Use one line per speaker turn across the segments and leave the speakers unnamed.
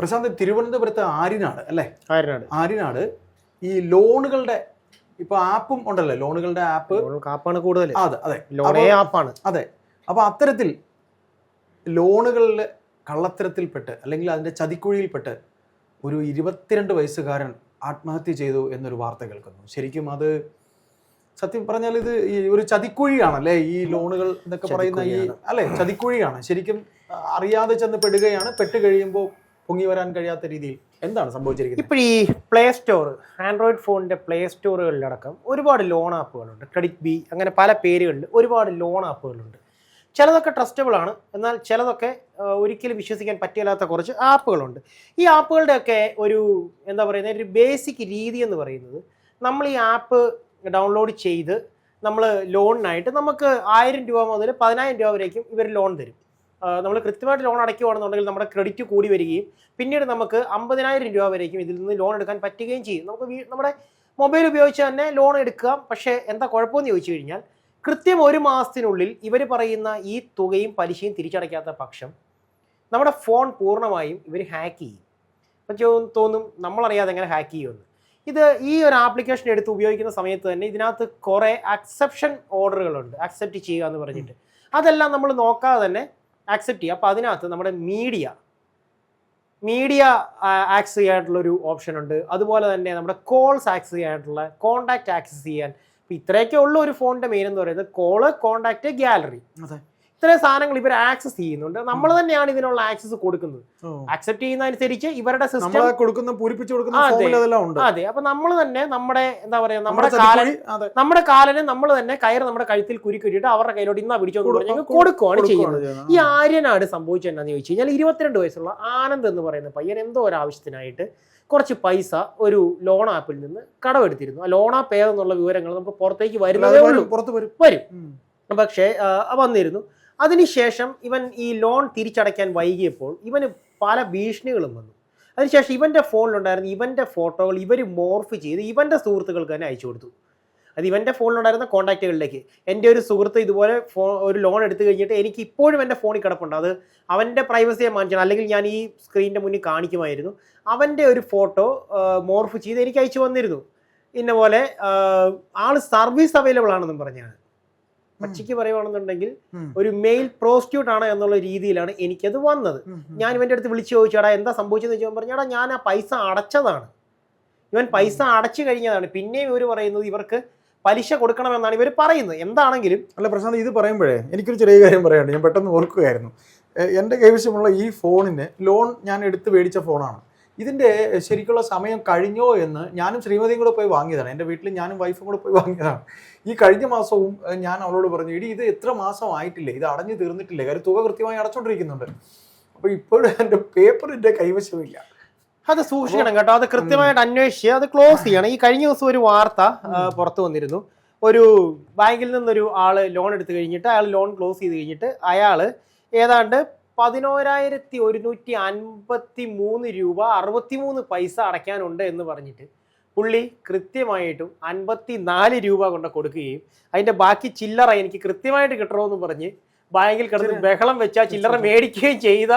പ്രശാന്ത്, തിരുവനന്തപുരത്ത് ആര്യനാട് അല്ലേ? ആര്യനാട് ഈ ലോണുകളുടെ ഇപ്പൊ ആപ്പും ഉണ്ടല്ലോ, ലോണുകളുടെ
ആപ്പാണ് കൂടുതൽ.
അതെ,
ആപ്പാണ്.
അതെ. അപ്പൊ അത്തരത്തിൽ ലോണുകളിൽ കള്ളത്തരത്തിൽപ്പെട്ട് അല്ലെങ്കിൽ അതിന്റെ ചതിക്കുഴിയിൽപ്പെട്ട് ഒരു 22 വയസ്സുകാരൻ ആത്മഹത്യ ചെയ്തു എന്നൊരു വാർത്ത കേൾക്കുന്നു. ശരിക്കും അത് സത്യം പറഞ്ഞാൽ ഇത് ഒരു ചതിക്കുഴിയാണല്ലേ ഈ ലോണുകൾ എന്നൊക്കെ പറയുന്ന ഈ അല്ലെ, ചതിക്കുഴിയാണ്. ശരിക്കും അറിയാതെ ചെന്ന് പെടുകയാണ്. പെട്ട് കഴിയുമ്പോൾ പൊങ്ങി വരാൻ കഴിയാത്ത രീതിയിൽ എന്താണ് സംഭവിച്ചിരിക്കുന്നത്?
ഇപ്പോൾ ഈ പ്ലേ സ്റ്റോർ, ആൻഡ്രോയിഡ് ഫോണിന്റെ പ്ലേ സ്റ്റോറുകളിലടക്കം ഒരുപാട് ലോൺ ആപ്പുകളുണ്ട്. ക്രെഡിറ്റ് ബി, അങ്ങനെ പല പേരുകളിൽ ഒരുപാട് ലോൺ ആപ്പുകളുണ്ട്. ചിലതൊക്കെ ട്രസ്റ്റബിൾ ആണ്, എന്നാൽ ചിലതൊക്കെ ഒരിക്കലും വിശ്വസിക്കാൻ പറ്റില്ലാത്ത കുറച്ച് ആപ്പുകളുണ്ട്. ഈ ആപ്പുകളുടെയൊക്കെ ഒരു എന്താ പറയുന്നത്, ഒരു ബേസിക് രീതി എന്ന് പറയുന്നത്, നമ്മൾ ഈ ആപ്പ് ഡൗൺലോഡ് ചെയ്ത് നമ്മൾ ലോണിനായിട്ട് നമുക്ക് 1000 രൂപ മുതൽ 10000 രൂപ വരേക്കും ഇവർ ലോൺ തരും. നമ്മൾ കൃത്യമായിട്ട് ലോൺ അടയ്ക്കുകയാണെന്നുണ്ടെങ്കിൽ നമ്മുടെ ക്രെഡിറ്റ് കൂടി വരികയും പിന്നീട് നമുക്ക് 50000 രൂപ വരേക്കും ഇതിൽ നിന്ന് ലോൺ എടുക്കാൻ പറ്റുകയും ചെയ്യും. നമുക്ക് നമ്മുടെ മൊബൈൽ ഉപയോഗിച്ച് തന്നെ ലോൺ എടുക്കാം. പക്ഷേ എന്താ കുഴപ്പമെന്ന് ചോദിച്ചു കഴിഞ്ഞാൽ, കൃത്യം 1 മാസത്തിനുള്ളിൽ ഇവർ പറയുന്ന ഈ തുകയും പലിശയും തിരിച്ചടയ്ക്കാത്ത പക്ഷം നമ്മുടെ ഫോൺ പൂർണ്ണമായും ഇവർ ഹാക്ക് ചെയ്യും. അപ്പം തോന്നും നമ്മളറിയാതെ എങ്ങനെ ഹാക്ക് ചെയ്യുമെന്ന്. ഇത് ഈ ഒരു ആപ്ലിക്കേഷൻ എടുത്ത് ഉപയോഗിക്കുന്ന സമയത്ത് തന്നെ ഇതിനകത്ത് കുറേ അക്സെപ്ഷൻ ഓർഡറുകളുണ്ട്, അക്സെപ്റ്റ് ചെയ്യുക എന്ന് പറഞ്ഞിട്ട്. അതെല്ലാം നമ്മൾ നോക്കാതെ തന്നെ ആക്സെപ്റ്റ് ചെയ്യുക. അപ്പോൾ അതിനകത്ത് നമ്മുടെ മീഡിയ ആക്സസ് ചെയ്യാനായിട്ടുള്ളൊരു ഓപ്ഷൻ ഉണ്ട്. അതുപോലെ തന്നെ നമ്മുടെ കോൾസ് ആക്സസ് ചെയ്യാനായിട്ടുള്ള, കോൺടാക്ട് ആക്സസ് ചെയ്യാൻ. അപ്പോൾ ഇത്രയൊക്കെ ഉള്ള ഒരു ഫോണിൻ്റെ മെയിൻ എന്ന് പറയുന്നത് കോള്, കോൺടാക്ട്, ഗാലറി. അതെ, ഇത്രയും സാധനങ്ങൾ ഇവർ ആക്സസ് ചെയ്യുന്നുണ്ട്. നമ്മൾ തന്നെയാണ് ഇതിനുള്ള ആക്സസ് കൊടുക്കുന്നത്. ആക്സെപ്റ്റ് ചെയ്യുന്നതനുസരിച്ച് ഇവരുടെ സിസ്റ്റം അതെ. അപ്പൊ നമ്മൾ തന്നെ നമ്മുടെ എന്താ പറയാ, നമ്മുടെ കാലന് നമ്മൾ തന്നെ കയറ് നമ്മുടെ കഴുത്തിൽ കുരുക്കിട്ടിട്ട് അവരുടെ കയ്യിലോട്ട് ഇന്നാ പിടിച്ചോന്ന് പറഞ്ഞ് കൊടുക്കുകയാണ് ചെയ്യുന്നത്. ഈ ആര്യനാട് സംഭവിച്ചത് എന്താണെന്ന് ചോദിച്ചു കഴിഞ്ഞാൽ, 22 വയസ്സുള്ള ആനന്ദ് എന്ന് പറയുന്ന പയ്യൻ എന്തോ ഒരു ആവശ്യത്തിനായിട്ട് കുറച്ച് പൈസ ഒരു ലോൺ ആപ്പിൽ നിന്ന് കടമെടുത്തിരുന്നു. ആ ലോൺ ആപ്പ് ഏതെന്നുള്ള വിവരങ്ങൾ നമുക്ക് പുറത്തേക്ക് വരുന്നതേ ഉള്ളൂ, വരും. പക്ഷേ വന്നിരുന്നു. അതിനുശേഷം ഇവൻ ഈ ലോൺ തിരിച്ചടയ്ക്കാൻ വൈകിയപ്പോൾ ഇവന് പല ഭീഷണികളും വന്നു. അതിനുശേഷം ഇവൻ്റെ ഫോണിലുണ്ടായിരുന്ന ഇവൻ്റെ ഫോട്ടോകൾ ഇവർ മോർഫ് ചെയ്ത് ഇവൻ്റെ സുഹൃത്തുക്കൾക്ക് തന്നെ അയച്ചു കൊടുത്തു. അത് ഇവൻ്റെ ഫോണിലുണ്ടായിരുന്ന കോൺടാക്റ്റുകളിലേക്ക്. എൻ്റെ ഒരു സുഹൃത്ത് ഇതുപോലെ ഒരു ലോൺ എടുത്തു കഴിഞ്ഞിട്ട് എനിക്ക് ഇപ്പോഴും എൻ്റെ ഫോണിൽ കിടപ്പുണ്ട്. അത് അവൻ്റെ പ്രൈവസിയെ മാനിച്ചാണ്, അല്ലെങ്കിൽ ഞാൻ ഈ സ്ക്രീനിൻ്റെ മുന്നിൽ കാണിക്കുമായിരുന്നു. അവൻ്റെ ഒരു ഫോട്ടോ മോർഫ് ചെയ്ത് എനിക്ക് അയച്ചു വന്നിരുന്നു. ഇന്ന പോലെ ആൾ സർവീസ് അവൈലബിൾ ആണെന്നും പറഞ്ഞാണ്. പച്ചയ്ക്ക് പറയുവാണെന്നുണ്ടെങ്കിൽ ഒരു മെയിൽ പ്രോസ്റ്റിറ്റ്യൂട്ട് ആണ് എന്നുള്ള രീതിയിലാണ് എനിക്കത് വന്നത്. ഞാൻ ഇവൻ്റെ അടുത്ത് വിളിച്ചു ചോദിച്ചാടാ എന്താ സംഭവിച്ചെന്ന് ചോദിച്ചാൽ പറഞ്ഞാടാ ഞാൻ ആ പൈസ അടച്ചതാണ്, ഇവൻ പൈസ അടച്ചു കഴിഞ്ഞതാണ്. പിന്നെയും ഇവർ പറയുന്നത് ഇവർക്ക് പലിശ കൊടുക്കണമെന്നാണ് ഇവർ പറയുന്നത്. എന്താണെങ്കിലും
അല്ല പ്രശാന്ത്, ഇത് പറയുമ്പോഴേ എനിക്കൊരു ചെറിയ കാര്യം പറയാനുണ്ട്. ഞാൻ പെട്ടെന്ന് ഓർക്കുകയായിരുന്നു. എൻ്റെ കൈവശമുള്ള ഈ ഫോണിന് ലോൺ ഞാൻ എടുത്ത് മേടിച്ച ഫോണാണ്. ഇതിൻ്റെ ശരിക്കുള്ള സമയം കഴിഞ്ഞോ എന്ന് ഞാനും ശ്രീമതിയും കൂടെ പോയി വാങ്ങിയതാണ്. എൻ്റെ വീട്ടിൽ ഞാനും വൈഫും കൂടെ പോയി വാങ്ങിയതാണ്. ഈ കഴിഞ്ഞ മാസവും ഞാൻ അവളോട് പറഞ്ഞു, ഇടി ഇത് എത്ര മാസം ആയിട്ടില്ലേ, ഇത് അടഞ്ഞു തീർന്നിട്ടില്ലേ, കാര്യം തുക കൃത്യമായി അടച്ചോണ്ടിരിക്കുന്നുണ്ട്. അപ്പോൾ ഇപ്പോഴും എൻ്റെ പേപ്പറിൻ്റെ കൈവശമില്ല.
അത് സൂക്ഷിക്കണം കേട്ടോ, അത് കൃത്യമായിട്ട് അന്വേഷിച്ച് അത് ക്ലോസ് ചെയ്യണം. ഈ കഴിഞ്ഞ ദിവസം ഒരു വാർത്ത പുറത്തു വന്നിരുന്നു. ഒരു ബാങ്കിൽ നിന്നൊരു ആള് ലോൺ എടുത്തു കഴിഞ്ഞിട്ട് അയാൾ ലോൺ ക്ലോസ് ചെയ്ത് കഴിഞ്ഞിട്ട് അയാൾ ഏതാണ്ട് 11,153 രൂപ 63 പൈസ അടയ്ക്കാനുണ്ട് എന്ന് പറഞ്ഞിട്ട് പുള്ളി കൃത്യമായിട്ടും 54 രൂപ കൊണ്ട് കൊടുക്കുകയും അതിൻ്റെ ബാക്കി ചില്ലറ എനിക്ക് കൃത്യമായിട്ട് കിട്ടണമെന്ന് പറഞ്ഞ് ബാങ്കിൽ കിടന്ന് ബഹളം വെച്ചാൽ ചില്ലറ മേടിക്കുകയും ചെയ്ത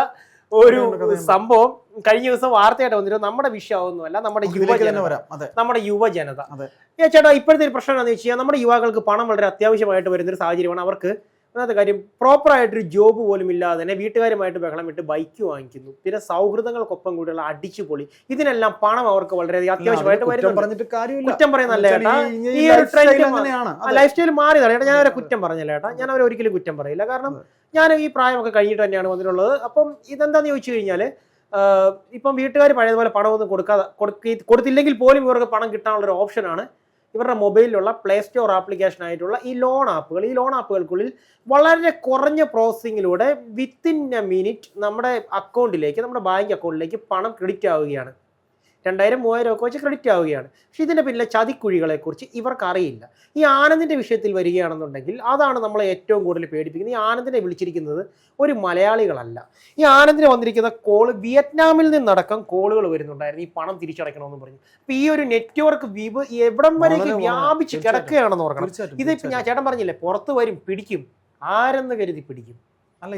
ഒരു സംഭവം കഴിഞ്ഞ ദിവസം വാർത്തയായിട്ട് വന്നിരുന്നു. നമ്മുടെ വിഷയമൊന്നുമല്ല, നമ്മുടെ യുവജനത. ചേട്ടാ, ഇപ്പോഴത്തെ ഒരു പ്രശ്നം എന്താണെന്ന് വെച്ച് കഴിഞ്ഞാൽ, നമ്മുടെ യുവാക്കൾക്ക് പണം വളരെ അത്യാവശ്യമായിട്ട് വരുന്നൊരു സാഹചര്യമാണ്. അവർക്ക് ഒന്നാമത്തെ കാര്യം പ്രോപ്പറായിട്ടൊരു ജോബ് പോലും ഇല്ലാതെ തന്നെ വീട്ടുകാരുമായിട്ട് ബഹളമിട്ട് ബൈക്ക് വാങ്ങിക്കുന്നു. പിന്നെ സൗഹൃദങ്ങൾക്കൊപ്പം കൂടിയുള്ള അടിച്ചുപൊളി, ഇതിനെല്ലാം പണം അവർക്ക് വളരെയധികം അത്യാവശ്യമായിട്ട് വരുന്നുണ്ട്. കുറ്റം പറയുന്നല്ല ചേട്ടാ, ഈ ഒരു ട്രെൻഡ് ലൈഫ് സ്റ്റൈൽ മാറിയതാണ് ചേട്ടാ. ഞാൻ അവരെ കുറ്റം പറഞ്ഞില്ല ചേട്ടാ, ഞാൻ അവരെ ഒരിക്കലും കുറ്റം പറയില്ല. കാരണം ഞാൻ ഈ പ്രായമൊക്കെ കഴിഞ്ഞിട്ട് തന്നെയാണ് വന്നിട്ടുള്ളത്. അപ്പം ഇതെന്താന്ന് ചോദിച്ചു കഴിഞ്ഞാൽ, ഇപ്പം വീട്ടുകാർ പഴയതുപോലെ പണമൊന്നും കൊടുത്തില്ലെങ്കിൽ പോലും ഇവർക്ക് പണം കിട്ടാനുള്ളൊരു ഓപ്ഷനാണ് ഇവരുടെ മൊബൈലിലുള്ള പ്ലേ സ്റ്റോർ ആപ്ലിക്കേഷൻ ആയിട്ടുള്ള ഈ ലോൺ ആപ്പുകൾ. ഈ ലോൺ ആപ്പുകൾക്കുള്ളിൽ വളരെ കുറഞ്ഞ പ്രോസസ്സിങ്ങിലൂടെ വിത്തിൻ എ മിനിറ്റ് നമ്മുടെ അക്കൗണ്ടിലേക്ക്, നമ്മുടെ ബാങ്ക് അക്കൗണ്ടിലേക്ക് പണം ക്രെഡിറ്റ് ആവുകയാണ്. 2000-3000 ഒക്കെ വെച്ച് ക്രെഡിറ്റ് ആവുകയാണ്. പക്ഷെ ഇതിൻ്റെ പിന്നിലെ ചതിക്കുഴികളെക്കുറിച്ച് ഇവർക്ക് അറിയില്ല. ഈ ആനന്ദിൻ്റെ വിഷയത്തിൽ വരികയാണെന്നുണ്ടെങ്കിൽ അതാണ് നമ്മളെ ഏറ്റവും കൂടുതൽ പേടിപ്പിക്കുന്നത്. ഈ ആനന്ദിനെ വിളിച്ചിരിക്കുന്നത് ഒരു മലയാളികളല്ല. ഈ ആനന്ദിന് വന്നിരിക്കുന്ന കോള് വിയറ്റ്നാമിൽ നിന്നടക്കം കോളുകൾ വരുന്നുണ്ടായിരുന്നു ഈ പണം തിരിച്ചടയ്ക്കണമെന്ന് പറഞ്ഞു. അപ്പം ഈ ഒരു നെറ്റ്വർക്ക് എവിടം വരേക്ക് വ്യാപിച്ച് കിടക്കുകയാണെന്ന് ഓർക്കണം. ഇതിപ്പോൾ ഞാൻ ചേട്ടൻ പറഞ്ഞില്ലേ, പുറത്ത് വരും, പിടിക്കും, ആരെന്ന് കരുതി പിടിക്കും.
അല്ല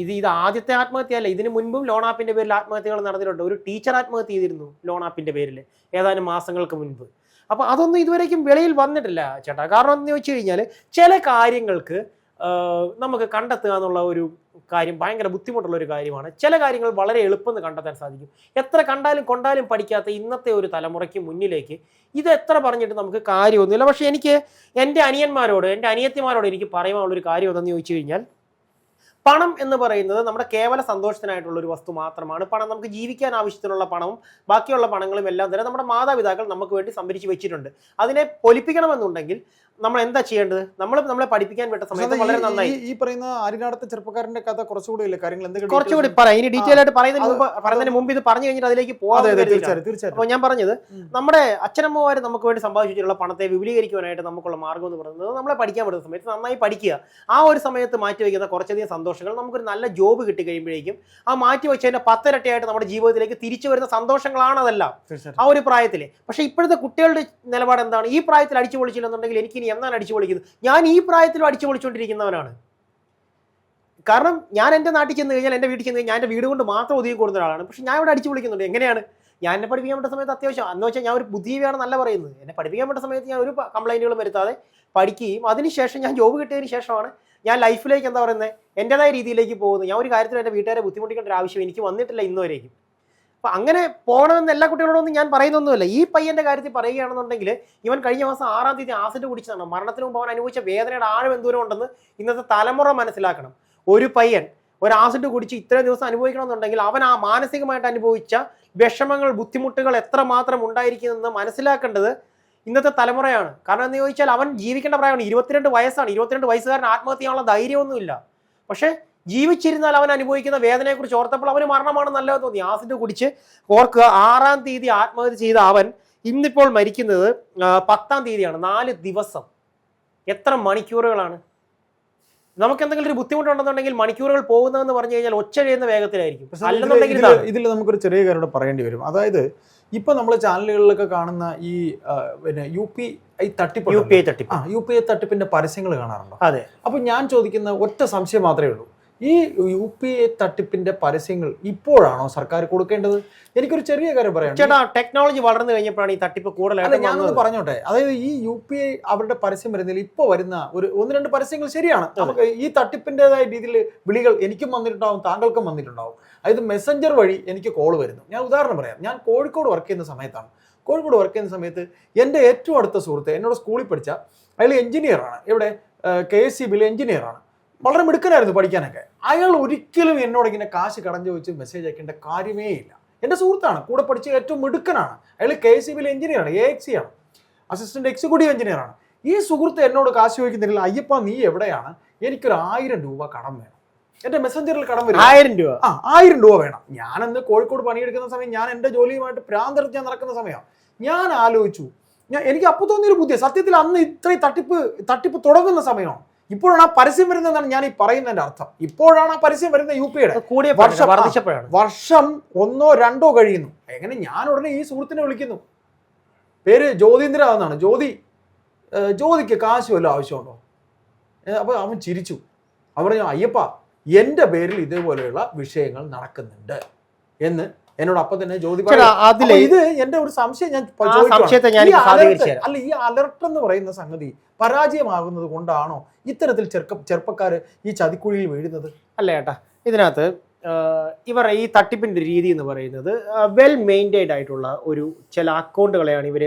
ഇത് ആദ്യത്തെ ആത്മഹത്യയല്ല. ഇതിന് മുൻപും ലോൺ ആപ്പിന്റെ പേരിൽ ആത്മഹത്യകൾ നടന്നിട്ടുണ്ട്. ഒരു ടീച്ചർ ആത്മഹത്യ ചെയ്തിരുന്നു ലോൺ ആപ്പിന്റെ പേരിൽ ഏതാനും മാസങ്ങൾക്ക് മുൻപ്. അപ്പൊ അതൊന്നും ഇതുവരേക്കും വെളിയിൽ വന്നിട്ടില്ല ചേട്ടാ. കാരണം എന്ന് ചോദിച്ചു കഴിഞ്ഞാൽ ചില കാര്യങ്ങൾക്ക് നമുക്ക് കണ്ടെത്തുക എന്നുള്ള ഒരു കാര്യം ഭയങ്കര ബുദ്ധിമുട്ടുള്ള ഒരു കാര്യമാണ്. ചില കാര്യങ്ങൾ വളരെ എളുപ്പം കണ്ടെത്താൻ സാധിക്കും. എത്ര കണ്ടാലും കൊണ്ടാലും പഠിക്കാത്ത ഇന്നത്തെ ഒരു തലമുറയ്ക്ക് മുന്നിലേക്ക് ഇത് എത്ര പറഞ്ഞിട്ട് നമുക്ക് കാര്യമൊന്നുമില്ല. പക്ഷെ എനിക്ക് എൻ്റെ അനിയന്മാരോട് എൻ്റെ അനിയത്തിമാരോട് എനിക്ക് പറയാനുള്ളൊരു കാര്യം എന്തെന്ന് ചോദിച്ചു കഴിഞ്ഞാൽ, പണം എന്ന് പറയുന്നത് നമ്മുടെ കേവല സന്തോഷത്തിനായിട്ടുള്ള ഒരു വസ്തു മാത്രമാണ്. പണം നമുക്ക് ജീവിക്കാൻ ആവശ്യത്തിനുള്ള പണവും ബാക്കിയുള്ള പണങ്ങളും എല്ലാം തന്നെ നമ്മുടെ മാതാപിതാക്കൾ നമുക്ക് വേണ്ടി സംഭരിച്ച് വെച്ചിട്ടുണ്ട്. അതിനെ പൊലിപ്പിക്കണമെന്നുണ്ടെങ്കിൽ നമ്മൾ എന്താ ചെയ്യേണ്ടത്? നമ്മളെ പഠിപ്പിക്കാൻ വിട്ട സമയത്ത് വളരെ നന്നായി
ഈ പറയുന്ന ആര്യനാടത്തെ ചെറുപ്പക്കാരന്റെ കഥ കുറച്ചുകൂടി ഇല്ല കാര്യങ്ങൾ എന്തെങ്കിലും
കുറച്ചുകൂടി പറയാം. ഇനി ഡീറ്റെയിൽ ആയിട്ട് പറയുന്നതിന് മുമ്പ് ഇത് പറഞ്ഞു കഴിഞ്ഞിട്ട് അതിലേക്ക് പോകാം. അപ്പോൾ ഞാൻ പറഞ്ഞത്, നമ്മുടെ അച്ഛനമ്മമാർ നമുക്ക് വേണ്ടി സമ്പാദിച്ചിട്ടുള്ള പണത്തെ വിപുലീകരിക്കുവാനായിട്ട് നമുക്കുള്ള മാർഗ്ഗം എന്ന് പറയുന്നത് നമ്മളെ പഠിക്കാൻ വിടുന്ന സമയത്ത് നന്നായി പഠിക്കുക. ആ ഒരു സമയത്ത് മാറ്റി വയ്ക്കുന്ന കുറച്ചധികം സന്തോഷങ്ങൾ നമുക്കൊരു നല്ല ജോബ് കിട്ടി കഴിയുമ്പോഴേക്കും ആ മാറ്റി വെച്ചതിന്റെ 10 ഇരട്ടിയായിട്ട് നമ്മുടെ ജീവിതത്തിലേക്ക് തിരിച്ചു വരുന്ന സന്തോഷങ്ങളാണ് അതെല്ലാം ആ ഒരു പ്രായത്തില്. പക്ഷെ ഇപ്പോഴത്തെ കുട്ടികളുടെ നിലപാട് എന്താണ്? ഈ പ്രായത്തിൽ അടിച്ചു പൊളിച്ചില്ലെന്നുണ്ടെങ്കിൽ എനിക്ക് ഇനി എന്നാണ് അടിച്ചു പൊളിക്കുന്നത്? ഞാൻ ഈ പ്രായത്തിലും അടിച്ചു പൊളിച്ചുകൊണ്ടിരിക്കുന്നവനാണ്. കാരണം ഞാൻ എൻ്റെ നാട്ടിൽ ചെന്ന് കഴിഞ്ഞാൽ, എൻ്റെ വീട്ടിൽ ചെന്ന് കഴിഞ്ഞാൽ ഞാൻ എൻ്റെ വീട് കൊണ്ട് മാത്രം ഒതുങ്ങി കൊടുത്ത ഒരാളാണ്. പക്ഷെ ഞാൻ ഇവിടെ അടിച്ചു പൊളിക്കുന്നുണ്ട്. എങ്ങനെയാണ്? ഞാൻ എന്നെ പഠിപ്പിക്കാൻ പറ്റുന്ന സമയത്ത് അത്യാവശ്യം എന്ന് വെച്ചാൽ ഞാൻ ഒരു ബുദ്ധിജീവിയാണെന്നല്ല പറയുന്നത്. എന്നെ പഠിപ്പിക്കാൻ പറ്റുന്ന സമയത്ത് ഞാൻ ഒരു കംപ്ലൈൻറ്റുകളും വരുത്താതെ പഠിക്കുകയും അതിനുശേഷം ഞാൻ ജോബ് കിട്ടിയതിന് ശേഷമാണ് ഞാൻ ലൈഫിലേക്ക് എന്താ പറയുന്നത് എൻ്റെതായ രീതിയിലേക്ക് പോകുന്നത്. ഞാൻ ഒരു കാര്യത്തിൽ എൻ്റെ വീട്ടുകാരെ ബുദ്ധിമുട്ടിക്കേണ്ട ഒരു ആവശ്യം എനിക്ക് വന്നിട്ടില്ല ഇന്നുവരേക്കും. അപ്പം അങ്ങനെ പോകണമെന്ന് എല്ലാ കുട്ടികളോടൊന്നും ഞാൻ പറയുന്നൊന്നുമില്ല. ഈ പയ്യൻ്റെ കാര്യത്തിൽ പറയുകയാണെന്നുണ്ടെങ്കിൽ, ഇവൻ കഴിഞ്ഞ മാസം 6-ാം തീയതി ആസിഡ് കുടിച്ചതാണ്. മരണത്തിന് മുമ്പ് അവൻ അനുഭവിച്ച വേദനയുടെ ആഴം എന്തോരം ഉണ്ടെന്ന് ഇന്നത്തെ തലമുറ മനസ്സിലാക്കണം. ഒരു പയ്യൻ ഒരു ആസിഡ് കുടിച്ച് ഇത്രയും ദിവസം അനുഭവിക്കണമെന്നുണ്ടെങ്കിൽ അവൻ ആ മാനസികമായിട്ട് അനുഭവിച്ച വിഷമങ്ങൾ, ബുദ്ധിമുട്ടുകൾ എത്രമാത്രം ഉണ്ടായിരിക്കുമെന്ന് മനസ്സിലാക്കേണ്ടത് ഇന്നത്തെ തലമുറയാണ്. കാരണം എന്ന് ചോദിച്ചാൽ അവൻ ജീവിക്കേണ്ട പ്രായമാണ്. 22 വയസ്സാണ്. 22 വയസ്സുകാരൻ ആത്മഹത്യ ചെയ്യാനുള്ള ധൈര്യമൊന്നുമില്ല. പക്ഷേ ജീവിച്ചിരുന്നാൽ അവൻ അനുഭവിക്കുന്ന വേദനയെക്കുറിച്ച് ഓർത്തപ്പോൾ അവന് മരണമാണ് നല്ലതെന്ന് തോന്നി. ആസിഡ് കുടിച്ച് ഓർക്കുക, 6-ാം തീയതി ആത്മഹത്യ ചെയ്ത അവൻ ഇന്നിപ്പോൾ മരിക്കുന്നത് 10-ാം തീയതിയാണ്. 4 ദിവസം. എത്ര മണിക്കൂറുകളാണ്? നമുക്ക് എന്തെങ്കിലും ഒരു ബുദ്ധിമുട്ടുണ്ടെന്നുണ്ടെങ്കിൽ മണിക്കൂറുകൾ പോകുന്നതെന്ന് പറഞ്ഞു കഴിഞ്ഞാൽ ഒച്ച ചെയ്യുന്ന വേഗത്തിലായിരിക്കും. അല്ലെന്നുണ്ടെങ്കിൽ
ഇതിൽ നമുക്കൊരു ചെറിയ കാര്യം പറയേണ്ടി വരും. അതായത് ഇപ്പൊ നമ്മൾ ചാനലുകളിലൊക്കെ കാണുന്ന ഈ പിന്നെ UPI തട്ടിപ്പിന്റെ പരസ്യങ്ങൾ കാണാറുണ്ടോ?
അതെ.
അപ്പൊ ഞാൻ ചോദിക്കുന്ന ഒറ്റ സംശയം മാത്രമേ ഉള്ളൂ. ഈ UPI തട്ടിപ്പിന്റെ പരസ്യങ്ങൾ ഇപ്പോഴാണോ സർക്കാർ കൊടുക്കേണ്ടത്? എനിക്കൊരു ചെറിയ കാര്യം പറയാം
ചേട്ടാ. ടെക്നോളജി വളർന്നു കഴിഞ്ഞപ്പോഴാണ് ഈ തട്ടിപ്പ് കൂടുതലായിട്ട്.
ഞാനൊന്ന് പറഞ്ഞോട്ടെ. അതായത് ഈ UPI അവരുടെ പരസ്യം വരുന്നതിൽ ഇപ്പോൾ വരുന്ന ഒരു 1-2 പരസ്യങ്ങൾ ശരിയാണ്. നമുക്ക് ഈ തട്ടിപ്പിൻ്റെതായ രീതിയിൽ വിളികൾ എനിക്കും വന്നിട്ടുണ്ടാവും, താങ്കൾക്കും വന്നിട്ടുണ്ടാവും. അതായത് മെസ്സഞ്ചർ വഴി എനിക്ക് കോൾ വരുന്നു. ഞാൻ ഉദാഹരണം പറയാം. ഞാൻ കോഴിക്കോട് വർക്ക് ചെയ്യുന്ന സമയത്താണ്. കോഴിക്കോട് വർക്ക് ചെയ്യുന്ന സമയത്ത് എൻ്റെ ഏറ്റവും അടുത്ത സുഹൃത്ത്, എന്നോട് സ്കൂളിൽ പഠിച്ച, അയാൾ എഞ്ചിനീയറാണ്. ഇവിടെ KSEBിലെ എഞ്ചിനീയറാണ്. വളരെ മിടുക്കനായിരുന്നു പഠിക്കാനൊക്കെ. അയാൾ ഒരിക്കലും എന്നോട് ഇങ്ങനെ കാശ് കടം ചോദിച്ച് മെസ്സേജ് അയക്കേണ്ട കാര്യമേ ഇല്ല. എൻ്റെ സുഹൃത്താണ്, കൂടെ പഠിച്ച ഏറ്റവും മിടുക്കനാണ്. അയാൾ KSEBിലെ എഞ്ചിനീയറാണ്, AXE ആണ്, അസിസ്റ്റന്റ് എക്സിക്യൂട്ടീവ് എഞ്ചിനീയറാണ്. ഈ സുഹൃത്ത് എന്നോട് കാശ് ചോദിക്കുന്നില്ല. അയ്യപ്പ നീ എവിടെയാണ്? എനിക്കൊരു 1000 രൂപ കടം വേണം. എൻ്റെ മെസ്സഞ്ചറിൽ കടം വരും.
1000 രൂപ.
1000 രൂപ വേണം. ഞാനന്ന് കോഴിക്കോട് പണിയെടുക്കുന്ന സമയം, ഞാൻ എൻ്റെ ജോലിയുമായിട്ട് പ്രാന്തരത്ത് ഞാൻ നടക്കുന്ന സമയമാണ്. ഞാൻ ആലോചിച്ചു, എനിക്ക് അപ്പോൾ തോന്നിയൊരു ബുദ്ധി, സത്യത്തിൽ അന്ന് ഇത്രയും തട്ടിപ്പ് തുടങ്ങുന്ന സമയമാണ്. ഇപ്പോഴാണ് ആ പരസ്യം വരുന്നതെന്നാണ് ഞാൻ ഈ പറയുന്നതിന്റെ അർത്ഥം. ഇപ്പോഴാണ് ആ പരസ്യം വരുന്ന UPIയുടെ. വർഷം 1-2 കഴിയുന്നു. എങ്ങനെ? ഞാൻ ഉടനെ ഈ സുഹൃത്തിനെ വിളിക്കുന്നു. പേര് ജ്യോതീന്ദ്ര എന്നാണ്. ജ്യോതിക്ക് കാശ് വല്ല ആവശ്യമുണ്ടോ? അപ്പൊ അവൻ ചിരിച്ചു. അവർ പറഞ്ഞു, അയ്യപ്പ എൻ്റെ പേരിൽ ഇതേപോലെയുള്ള വിഷയങ്ങൾ നടക്കുന്നുണ്ട് എന്ന് എന്നോട് അപ്പൊ തന്നെ ജ്യോതി പറഞ്ഞു. ഇത് എന്റെ ഒരു സംശയം ഞാൻ അല്ല, ഈ അലർട്ട് എന്ന് പറയുന്ന സംഗതി പരാജയമാകുന്നത് കൊണ്ടാണോ ഇത്തരത്തിൽ ചെറുപ്പക്കാര് ഈ ചതിക്കുഴിയിൽ വീഴുന്നത്?
അല്ല ചേട്ടാ, ഇതിനകത്ത് ഇവർ ഈ തട്ടിപ്പിന്റെ രീതി എന്ന് പറയുന്നത് വെൽ മെയിൻറ്റൈൻഡ് ആയിട്ടുള്ള ഒരു ചില അക്കൗണ്ടുകളെയാണ് ഇവർ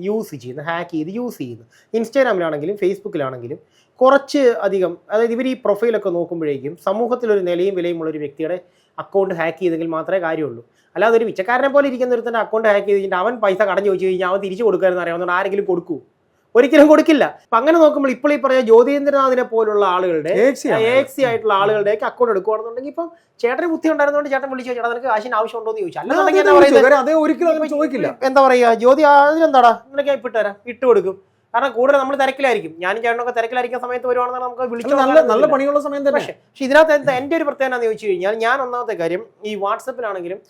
യൂസ് ചെയ്യുന്നത്, ഹാക്ക് ചെയ്ത് യൂസ് ചെയ്യുന്നത്. ഇൻസ്റ്റാഗ്രാമിലാണെങ്കിലും ഫേസ്ബുക്കിലാണെങ്കിലും കുറച്ച് അധികം, അതായത് ഇവർ ഈ പ്രൊഫൈലൊക്കെ നോക്കുമ്പോഴേക്കും സമൂഹത്തിലൊരു നിലയും വിലയുമുള്ള ഒരു വ്യക്തിയുടെ അക്കൗണ്ട് ഹാക്ക് ചെയ്തെങ്കിൽ മാത്രമേ കാര്യമുള്ളൂ. അല്ലാതെ ഒരു പിച്ചക്കാരനെ പോലെ ഇരിക്കുന്ന ഒരുത്തൻ്റെ അക്കൗണ്ട് ഹാക്ക് ചെയ്ത് കഴിഞ്ഞാൽ അവൻ പൈസ കടം ചോദിച്ചു കഴിഞ്ഞാൽ അവൻ തിരിച്ചു കൊടുക്കാമെന്ന് അറിയാവുന്നതുകൊണ്ട് ആരെങ്കിലും കൊടുക്കൂ? ഒരിക്കലും കൊടുക്കില്ല. അപ്പം അങ്ങനെ നോക്കുമ്പോൾ ഇപ്പോൾ ഈ പറഞ്ഞ ജ്യോതീന്ദ്രനാഥിനെ പോലുള്ള ആളുകളുടെ AXE ആയിട്ടുള്ള ആളുകളുടെയൊക്കെ അക്കൗണ്ട് എടുക്കുകയാണെന്നുണ്ടെങ്കിൽ ഇപ്പം ചേട്ടന് ബുദ്ധി ഉണ്ടായിരുന്നതുകൊണ്ട് ചേട്ടൻ വിളിച്ചു, ചേട്ടാ നിനക്ക് കാശിന് ആവശ്യമുണ്ടോ എന്ന് ചോദിച്ചു. അല്ലാന്നുണ്ടെങ്കിൽ എന്താ പറയുക, ജ്യോതി അതിനെന്താടാ നിനക്ക് ഇട്ടുതരാം, ഇട്ട് കൊടുക്കും. കാരണം കൂടുതൽ നമ്മൾ തിരക്കിലായിരിക്കും. ഞാനും ചേട്ടനൊക്കെ തിരക്കിലായിരിക്കുന്ന സമയത്ത് വരുവാണെന്നാണ് നമുക്ക് വിളിച്ചു
നല്ല പണിയുള്ള സമയം തന്നെ.
പക്ഷേ ഇതിനകത്ത് എൻ്റെ ഒരു പ്രത്യേകത എന്ന് ചോദിച്ചു കഴിഞ്ഞാൽ, ഞാൻ ഒന്നാമത്തെ കാര്യം ഈ വാട്സപ്പിലാണെങ്കിലും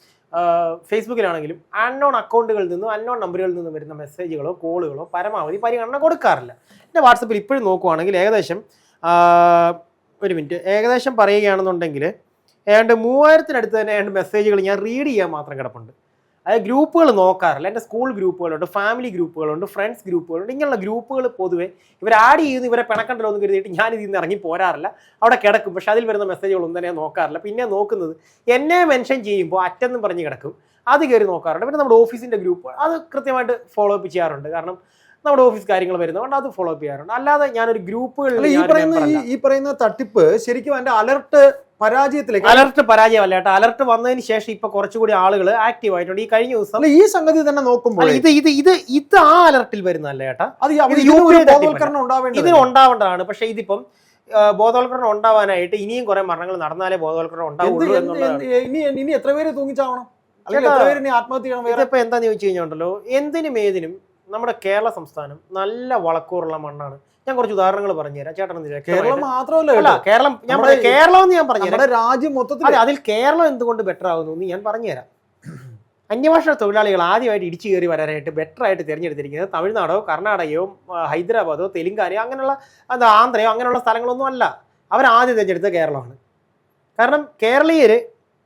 ഫേസ്ബുക്കിലാണെങ്കിലും അൺനോൺ അക്കൗണ്ടുകളിൽ നിന്നും അൺനോൺ നമ്പറുകളിൽ നിന്നും വരുന്ന മെസ്സേജുകളോ കോളുകളോ പരമാവധി പരിഗണന കൊടുക്കാറില്ല. എൻ്റെ വാട്സപ്പിൽ ഇപ്പോഴും നോക്കുവാണെങ്കിൽ ഏകദേശം ഒരു മിനിറ്റ്, ഏകദേശം പറയുകയാണെന്നുണ്ടെങ്കിൽ ഏതാണ്ട് 3000-നടുത്ത് തന്നെ ഏതാണ്ട് മെസ്സേജുകൾ ഞാൻ റീഡ് ചെയ്യാൻ മാത്രം കിടപ്പുണ്ട്. അതായത് ഗ്രൂപ്പുകൾ നോക്കാറില്ല. എൻ്റെ സ്കൂൾ ഗ്രൂപ്പുകളുണ്ട്, ഫാമിലി ഗ്രൂപ്പുകളുണ്ട്, ഫ്രണ്ട്സ് ഗ്രൂപ്പുകളുണ്ട്. ഇങ്ങനെയുള്ള ഗ്രൂപ്പുകൾ പൊതുവെ ഇവർ ആഡ് ചെയ്യുന്നു, ഇവരെ പിണക്കണ്ടല്ലോ എന്ന് കരുതിയിട്ട് ഞാൻ ഇതിൽ നിന്ന് ഇറങ്ങി പോരാറില്ല, അവിടെ കിടക്കും. പക്ഷെ അതിൽ വരുന്ന മെസ്സേജുകളൊന്നും തന്നെ നോക്കാറില്ല. പിന്നെ നോക്കുന്നത് എന്നെ മെൻഷൻ ചെയ്യുമ്പോൾ അറ്റെന്നും പറഞ്ഞ് കിടക്കും, അത് കയറി നോക്കാറുണ്ട്. പിന്നെ നമ്മുടെ ഓഫീസിൻ്റെ ഗ്രൂപ്പ് അത് കൃത്യമായിട്ട് ഫോളോ അപ്പ് ചെയ്യാറുണ്ട്. കാരണം നമ്മുടെ ഓഫീസ് കാര്യങ്ങൾ വരുന്നതുകൊണ്ട് അത് ഫോളോ അപ്പ് ചെയ്യാറുണ്ട്. അല്ലാതെ ഞാനൊരു ഗ്രൂപ്പുകളിൽ
ഈ പറയുന്ന തട്ടിപ്പ് ശരിക്കും അതിന്റെ അലർട്ട് പരാജയത്തിലേക്ക്,
അലർട്ട് പരാജയമല്ല കേട്ടോ. അലർട്ട് വന്നതിന് ശേഷം ഇപ്പൊ കുറച്ചുകൂടി ആളുകൾ ആക്റ്റീവ് ആയിട്ടുണ്ട്. ഈ കഴിഞ്ഞ ദിവസം
ഈ സംഗതി തന്നെ നോക്കുമ്പോൾ
ഇത് ആ അലർട്ടിൽ വരുന്നതല്ല ചേട്ടാ, ഇതിന് ഉണ്ടാവേണ്ടതാണ്. പക്ഷെ ഇതിപ്പം ബോധവൽക്കരണം ഉണ്ടാവാനായിട്ട് ഇനിയും കുറെ മരണങ്ങൾ നടന്നാലേ ബോധവൽക്കരണം ഉണ്ടാവുള്ളൂ എന്നുള്ളതാണ്.
ഇനി എത്ര പേര് തൂങ്ങിച്ചാവണം, അല്ലെങ്കിൽ എത്ര പേര് ആത്മഹത്യ ചെയ്യണം?
ഇതിപ്പോ എന്താന്ന് ചോദിച്ചു കഴിഞ്ഞാൽ എന്തിനും ഏതിനും നമ്മുടെ കേരള സംസ്ഥാനം നല്ല വളക്കൂറുള്ള മണ്ണാണ്. ഞാൻ കുറച്ച് ഉദാഹരണങ്ങൾ പറഞ്ഞുതരാം ചേട്ടൻ.
കേരളം മാത്രമല്ല,
കേരളം എന്ന് ഞാൻ പറഞ്ഞുതരാം.
രാജ്യം മൊത്തത്തിൽ
അതിൽ കേരളം എന്തുകൊണ്ട് ബെറ്റർ ആകുന്നു എന്ന് ഞാൻ പറഞ്ഞുതരാം. അന്യഭാഷ തൊഴിലാളികൾ ആദ്യമായിട്ട് ഇടിച്ചു കയറി വരാനായിട്ട് ബെറ്റർ ആയിട്ട് തിരഞ്ഞെടുത്തിരിക്കുന്നത് തമിഴ്നാടോ കർണാടകയോ ഹൈദരാബാദോ തെലുങ്കാനയോ അങ്ങനെയുള്ള ആന്ധ്രയോ അങ്ങനെയുള്ള സ്ഥലങ്ങളൊന്നും അല്ല. അവരാദ്യം തിരഞ്ഞെടുത്ത കേരളമാണ്. കാരണം കേരളീയർ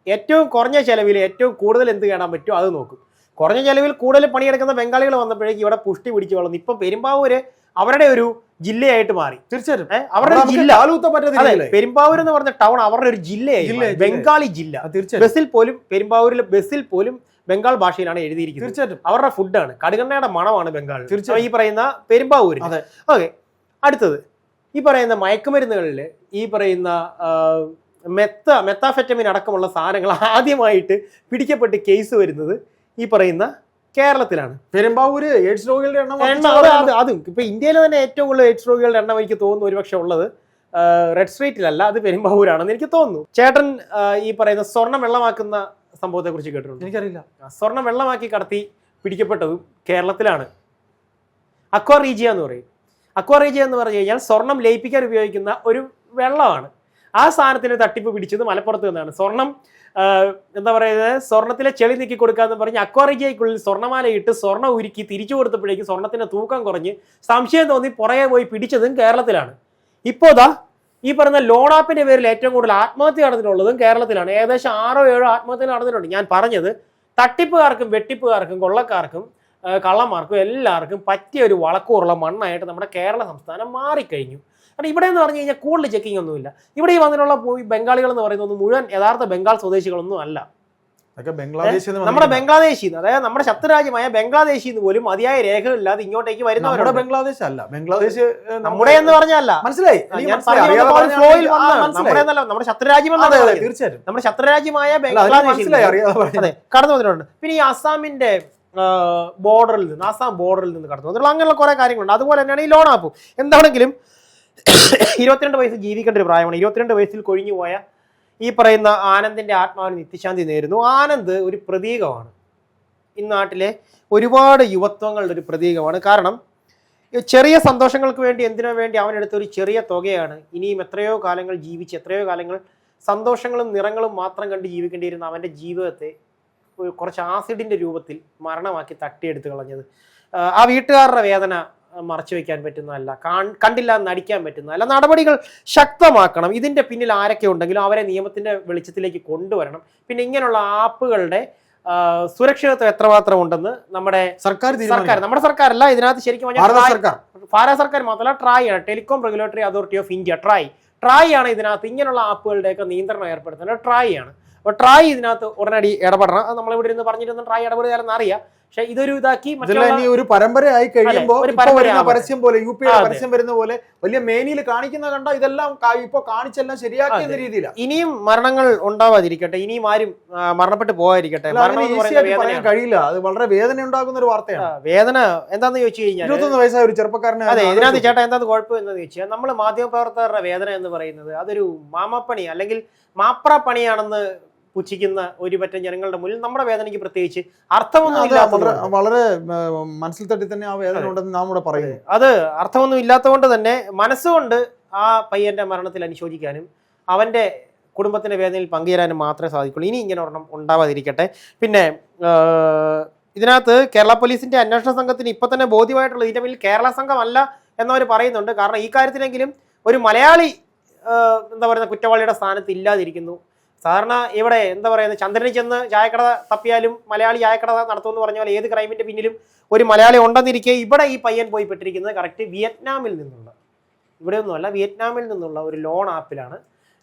ഏറ്റവും കുറഞ്ഞ ചെലവിൽ ഏറ്റവും കൂടുതൽ എന്ത് കാണാൻ പറ്റുമോ അത് നോക്കും. കുറഞ്ഞ ചെലവിൽ കൂടുതൽ പണിയെടുക്കുന്ന ബംഗാളികൾ വന്നപ്പോഴേക്കും ഇവിടെ പുഷ്ടി പിടിച്ചു വളർന്നു. ഇപ്പം പെരുമ്പാവൂര് അവരുടെ ഒരു ജില്ലയായിട്ട് മാറി.
തീർച്ചയായിട്ടും
അവരുടെ ജില്ല, പെരുമ്പാവൂർ എന്ന് പറഞ്ഞ ടൗൺ അവരുടെ ഒരു ജില്ലയായി, ബംഗാളി ജില്ല. ബസ്സിൽ പോലും പെരുമ്പാവൂരിലെ ബസ്സിൽ പോലും ബംഗാൾ ഭാഷയിലാണ് എഴുതിയിരിക്കുന്നത്. തീർച്ചയായിട്ടും അവരുടെ ഫുഡാണ്, കടുകണ്ണയുടെ മണമാണ് ബംഗാൾ. തീർച്ചയായും ഈ പറയുന്ന പെരുമ്പാവൂര്. ഓക്കെ, അടുത്തത് ഈ പറയുന്ന മയക്കുമരുന്നുകളിൽ ഈ പറയുന്ന മെത്താഫെറ്റമിൻ അടക്കമുള്ള സാധനങ്ങൾ ആദ്യമായിട്ട് പിടിക്കപ്പെട്ട് കേസ് വരുന്നത് ഈ പറയുന്ന കേരളത്തിലാണ്.
പെരുമ്പാവൂര് എയ്ഡ്സ് രോഗികളുടെ
അതും ഇപ്പൊ ഇന്ത്യയിൽ തന്നെ ഏറ്റവും കൂടുതൽ എയ്ഡ്സ് രോഗികളുടെ എണ്ണം എനിക്ക് തോന്നുന്നു ഒരുപക്ഷെ ഉള്ളത് റെഡ് സ്ട്രീറ്റിലല്ല, അത് പെരുമ്പാവൂരാണെന്ന് എനിക്ക് തോന്നുന്നു. ചേട്ടൻ ഈ പറയുന്ന സ്വർണം വെള്ളമാക്കുന്ന സംഭവത്തെ കുറിച്ച് കേട്ടിട്ടുണ്ട്?
എനിക്കറിയില്ല.
സ്വർണം വെള്ളമാക്കി കടത്തി പിടിക്കപ്പെട്ടതും കേരളത്തിലാണ്. അക്വാറീജിയ എന്ന് പറയും. അക്വാറീജിയ എന്ന് പറഞ്ഞു കഴിഞ്ഞാൽ സ്വർണം ലയിപ്പിക്കാൻ ഉപയോഗിക്കുന്ന ഒരു വെള്ളമാണ്. ആ സാധനത്തിന് തട്ടിപ്പ് പിടിച്ചത് മലപ്പുറത്ത് നിന്നാണ്. സ്വർണം എന്താ പറയുന്നത്, സ്വർണത്തിലെ ചെളി നീക്കി കൊടുക്കാന്ന് പറഞ്ഞ് അക്വാറിജിയക്കുള്ളിൽ സ്വർണ്ണമാല ഇട്ട് സ്വർണ്ണം ഉരുക്കി തിരിച്ചു കൊടുത്തപ്പോഴേക്കും സ്വർണത്തിന്റെ തൂക്കം കുറഞ്ഞ് സംശയം തോന്നി പുറകെ പോയി പിടിച്ചതും കേരളത്തിലാണ്. ഇപ്പോൾ ഈ പറയുന്ന ലോൺ ആപ്പിന്റെ പേരിൽ ഏറ്റവും കൂടുതൽ ആത്മഹത്യ നടന്നിട്ടുള്ളതും കേരളത്തിലാണ്. ഏകദേശം 6-7 ആത്മഹത്യ നടന്നിട്ടുണ്ട്. ഞാൻ പറഞ്ഞത് തട്ടിപ്പുകാർക്കും വെട്ടിപ്പുകാർക്കും കൊള്ളക്കാർക്കും കള്ളന്മാർക്കും എല്ലാവർക്കും പറ്റിയ ഒരു വളക്കൂറുള്ള മണ്ണായിട്ട് നമ്മുടെ കേരള സംസ്ഥാനം മാറിക്കഴിഞ്ഞു. കാരണം ഇവിടെ എന്ന് പറഞ്ഞു കഴിഞ്ഞാൽ കൂടുതൽ ചെക്കിംഗ് ഒന്നുമില്ല. ഇവിടെ ഈ വന്നിട്ടുള്ള ബംഗാളികൾ എന്ന് പറയുന്നത് മുഴുവൻ യഥാർത്ഥ ബംഗാൾ സ്വദേശികളൊന്നും അല്ല. നമ്മുടെ ബംഗ്ലാദേശിൽ നിന്ന്, അതായത് നമ്മുടെ ശത്രുരാജ്യമായ ബംഗ്ലാദേശിൽ നിന്ന് പോലും മതിയായ രേഖകളില്ലാതെ ഇങ്ങോട്ടേക്ക് വരുന്നവരുടെ
ബംഗ്ലാദേശ് അല്ല, ബംഗ്ലാദേശ്
നമ്മുടെ എന്ന് പറഞ്ഞല്ല, മനസ്സിലായി? നമ്മുടെ ശത്രുരാജ്യം, തീർച്ചയായിട്ടും നമ്മുടെ ശത്രുരാജ്യമായ ബംഗ്ലാദേശിൽ കടന്നു വന്നിട്ടുണ്ട്. പിന്നെ ഈ അസാമിന്റെ ബോർഡറിൽ നിന്ന്, ആസാം ബോർഡറിൽ നിന്ന് കടന്നു വന്നിട്ടുള്ള അങ്ങനെയുള്ള കുറെ കാര്യങ്ങളുണ്ട്. അതുപോലെ തന്നെയാണ് ഈ ലോൺ ആപ്പ്. എന്താണെങ്കിലും 22 വയസ്സ് ജീവിക്കേണ്ട ഒരു പ്രായമാണ്. 22 വയസ്സിൽ കൊഴിഞ്ഞു പോയ ഈ പറയുന്ന ആനന്ദിന്റെ ആത്മാവിന് നിത്യശാന്തി നേരുന്നു. ആനന്ദ് ഒരു പ്രതീകമാണ്, ഈ നാട്ടിലെ ഒരുപാട് യുവത്വങ്ങളുടെ ഒരു പ്രതീകമാണ്. കാരണം ചെറിയ സന്തോഷങ്ങൾക്ക് വേണ്ടി എന്തിനോ വേണ്ടി അവനെടുത്ത ഒരു ചെറിയ തുകയാണ് ഇനിയും എത്രയോ കാലങ്ങൾ ജീവിച്ച് എത്രയോ കാലങ്ങൾ സന്തോഷങ്ങളും നിറങ്ങളും മാത്രം കണ്ട് ജീവിക്കേണ്ടിയിരുന്ന അവൻ്റെ ജീവിതത്തെ കുറച്ച് ആസിഡിന്റെ രൂപത്തിൽ മരണമാക്കി തട്ടിയെടുത്ത് കളഞ്ഞത്. ആ വീട്ടുകാരുടെ വേദന മറച്ചു വെക്കാൻ പറ്റുന്നതല്ല, കണ്ടില്ല നടിക്കാൻ പറ്റുന്നതല്ല. നടപടികൾ ശക്തമാക്കണം. ഇതിന്റെ പിന്നിൽ ആരൊക്കെ ഉണ്ടെങ്കിലും അവരെ നിയമത്തിന്റെ വെളിച്ചത്തിലേക്ക് കൊണ്ടുവരണം. പിന്നെ ഇങ്ങനെയുള്ള ആപ്പുകളുടെ സുരക്ഷിതത്വം എത്രമാത്രം ഉണ്ടെന്ന് നമ്മുടെ സർക്കാർ, നമ്മുടെ സർക്കാരല്ല ഇതിനകത്ത് ശരിക്കും ഭാരത സർക്കാർ മാത്രമല്ല, ട്രായ് ആണ്, telecom regulatory authority of India, TRAI ആണ് ഇതിനകത്ത് ഇങ്ങനെയുള്ള ആപ്പുകളുടെയൊക്കെ നിയന്ത്രണം ഏർപ്പെടുത്തുന്നത്. ട്രായ് ആണ്. അപ്പോൾ ട്രായ് ഇതിനകത്ത് ഉടനടി ഇടപെടണം. അത് നമ്മളിവിടെ ഇരുന്ന് പറഞ്ഞിരുന്ന ട്രായ് ഇടപെടുകയാണെന്ന് അറിയാം. പക്ഷെ ഇതൊരു ഇതാക്കി
ഒരു പരമ്പരയായി കഴിയുമ്പോൾ പരസ്യം പോലെ യുപിയുടെ പരസ്യം വരുന്ന പോലെ വലിയ മേനിയിൽ കാണിക്കുന്ന കണ്ട ഇതെല്ലാം ഇപ്പൊ കാണിച്ചെല്ലാം ശരിയാക്കിയ രീതിയിലാണ്.
ഇനിയും മരണങ്ങൾ ഉണ്ടാവാതിരിക്കട്ടെ, ഇനിയും ആരും മരണപ്പെട്ട് പോകാതിരിക്കട്ടെ.
കഴിയില്ല, അത് വളരെ വേദന ഉണ്ടാകുന്ന ഒരു വാർത്തയാണ്.
വേദന എന്താന്ന് ചോദിച്ചു കഴിഞ്ഞാൽ
21 വയസ്സായ ഒരു ചെറുപ്പക്കാരനെ.
അതെ, ഇതിനകത്ത് ചേട്ടാ എന്താന്ന് കുഴപ്പം എന്ന് ചോദിച്ചാൽ നമ്മൾ മാധ്യമപ്രവർത്തകരുടെ വേദന എന്ന് പറയുന്നത് അതൊരു മാമപ്പണി അല്ലെങ്കിൽ മാപ്ര പണിയാണെന്ന് പുച്ഛിക്കുന്ന ഒരു പറ്റം ജനങ്ങളുടെ മുന്നിൽ നമ്മുടെ വേദനയ്ക്ക് പ്രത്യേകിച്ച് അർത്ഥമൊന്നും
വളരെ മനസ്സിൽ തട്ടി തന്നെ ആ വേദന ഉണ്ടെന്ന് നാം ഇവിടെ പറയുന്നു.
അത് അർത്ഥമൊന്നും ഇല്ലാത്തതുകൊണ്ട് തന്നെ മനസ്സുകൊണ്ട് ആ പയ്യന്റെ മരണത്തിൽ അനുശോചിക്കാനും അവന്റെ കുടുംബത്തിന്റെ വേദനയിൽ പങ്കുചേരാനും മാത്രമേ സാധിക്കുള്ളൂ. ഇനി ഇങ്ങനെ ഒരെണ്ണം ഉണ്ടാവാതിരിക്കട്ടെ. പിന്നെ ഇതിനകത്ത് കേരള പോലീസിന്റെ അന്വേഷണ സംഘത്തിന് ഇപ്പൊ തന്നെ ബോധ്യമായിട്ടുള്ളത് ഇതിന്റെ പിന്നിൽ കേരള സംഘമല്ല എന്നവർ പറയുന്നുണ്ട്. കാരണം ഈ കാര്യത്തിലെങ്കിലും ഒരു മലയാളി എന്താ പറയുക കുറ്റവാളിയുടെ സ്ഥാനത്ത് ഇല്ലാതിരിക്കുന്നു. സാധാരണ ഇവിടെ എന്താ പറയുന്നത് ചന്ദ്രനിൽ ചെന്ന് ചായക്കട തപ്പിയാലും മലയാളി ചായക്കട നടത്തുമെന്ന് പറഞ്ഞ പോലെ ഏത് ക്രൈമിന്റെ പിന്നിലും ഒരു മലയാളി ഉണ്ടെന്നിരിക്കെ ഇവിടെ ഈ പയ്യൻ പോയി പെട്ടിരിക്കുന്നത് കറക്റ്റ് വിയറ്റ്നാമിൽ നിന്നുള്ള, ഇവിടെയൊന്നുമല്ല, വിയറ്റ്നാമിൽ നിന്നുള്ള ഒരു ലോൺ ആപ്പിലാണ്.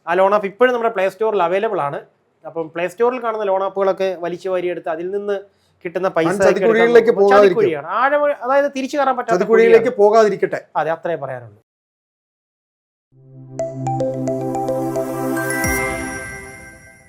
ആ ലോൺ ആപ്പ് ഇപ്പോഴും നമ്മുടെ പ്ലേ സ്റ്റോറിൽ അവൈലബിൾ ആണ്. അപ്പം പ്ലേ സ്റ്റോറിൽ കാണുന്ന ലോൺ ആപ്പുകളൊക്കെ വലിച്ചു വാരിയെടുത്ത് അതിൽ നിന്ന് കിട്ടുന്ന പൈസ ചതിക്കുഴിയാണ്. അതായത് തിരിച്ചു കയറാൻ പറ്റാത്ത
പോകാതിരിക്കട്ടെ.
അതെ, അത്രേ പറയാനുള്ളൂ.